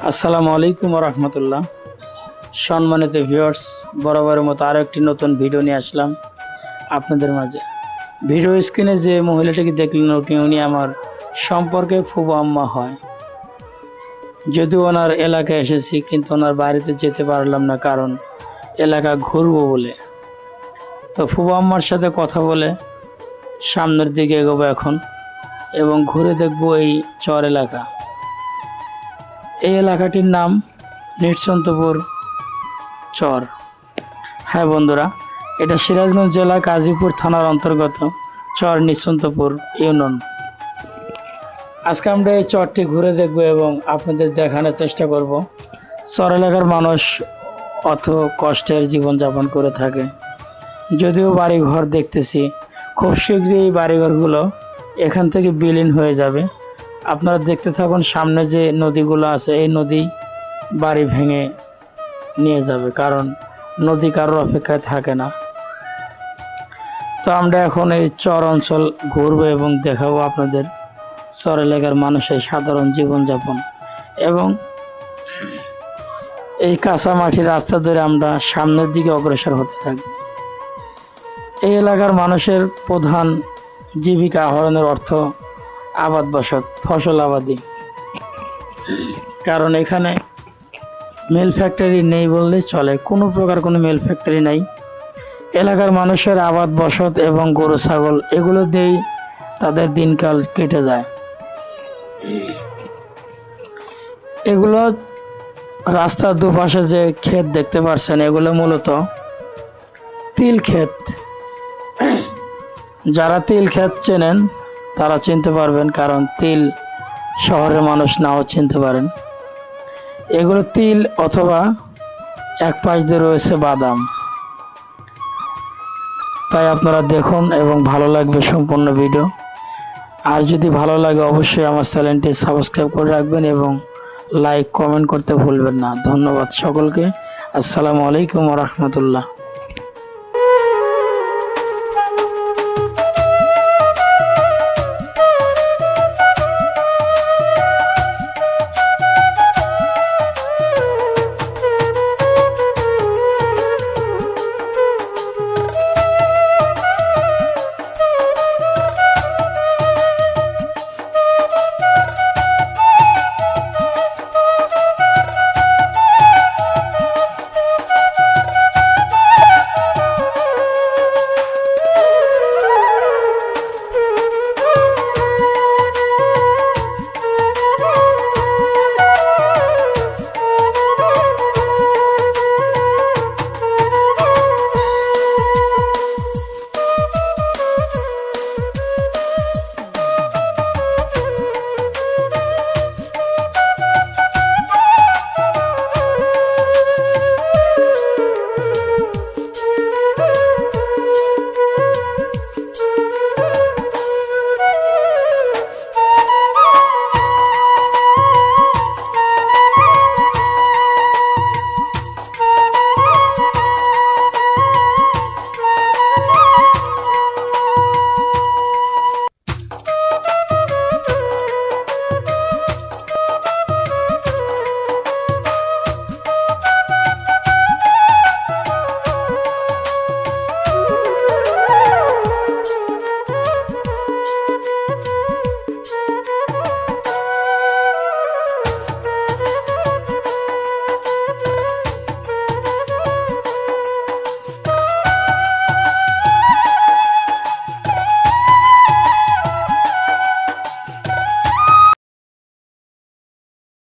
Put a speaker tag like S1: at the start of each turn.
S1: আসসালামু আলাইকুম রহমতুল্লাহ। সম্মানিত ভিউয়ার্স, বরাবরের মতো আরও একটি নতুন ভিডিও নিয়ে আসলাম আপনাদের মাঝে। ভিডিও স্ক্রিনে যে মহিলাটিকে দেখলেন উনি আমার সম্পর্কে ফুফু আম্মা হয়। যদিও ওনার এলাকায় এসেছি, কিন্তু ওনার বাড়িতে যেতে পারলাম না, কারণ এলাকা ঘুরবো বলে। তো ফুফু আম্মার সাথে কথা বলে সামনের দিকে এগোবো এখন, এবং ঘুরে দেখব এই চর এলাকা। এই এলাকাটির নাম নিশ্চন্তপুর চর। হ্যাঁ বন্ধুরা, এটা সিরাজগঞ্জ জেলা গাজীপুর থানার অন্তর্গত চর নিশ্চন্তপুর ইউনিয়ন। আজকে আমরা এই চরটি ঘুরে দেখব এবং আপনাদের দেখানোর চেষ্টা করব চর এলাকার মানুষ অত কষ্টের জীবনযাপন করে থাকে। যদিও বাড়িঘর দেখতেছি, খুব শীঘ্রই এই বাড়িঘরগুলো এখান থেকে বিলীন হয়ে যাবে। আপনারা দেখতে থাকুন, সামনে যে নদীগুলো আছে এই নদী বাড়ি ভেঙে নিয়ে যাবে, কারণ নদী কারোর অপেক্ষায় থাকে না। তো আমরা এখন এই চর অঞ্চল ঘুরবো এবং দেখাবো আপনাদের চর এলাকার মানুষের সাধারণ জীবনযাপন, এবং এই কাঁচা মাটির রাস্তা ধরে আমরা সামনের দিকে অগ্রসর হতে থাকব। এই এলাকার মানুষের প্রধান জীবিকা আহরণের অর্থ আবাদ বসত, ফসল আবাদি। কারণ এখানে মিল ফ্যাক্টরি নেই বললেই চলে, কোনো প্রকার কোনো মিল ফ্যাক্টরি নাই। এলাকার মানুষের আবাদ বসত এবং গরু ছাগল এগুলো দিয়েই তাদের দিনকাল কেটে যায়। এগুলো রাস্তার দুপাশে যে ক্ষেত দেখতে পাচ্ছেন, এগুলো মূলত তিল ক্ষেত। যারা তিল ক্ষেত চেনেন তারা চিনতে পারবেন, কারণ তিল শহরের মানুষ নাও চিনতে পারেন। এগুলো তিল, অথবা এক পাশ দিয়ে রয়েছে বাদাম। তাই আপনারা দেখুন এবং ভালো লাগবে সম্পূর্ণ ভিডিও। আর যদি ভালো লাগে অবশ্যই আমার চ্যানেলটি সাবস্ক্রাইব করে রাখবেন এবং লাইক কমেন্ট করতে ভুলবেন না। ধন্যবাদ সকলকে। আসসালামু আলাইকুম ওয়া রাহমাতুল্লাহ।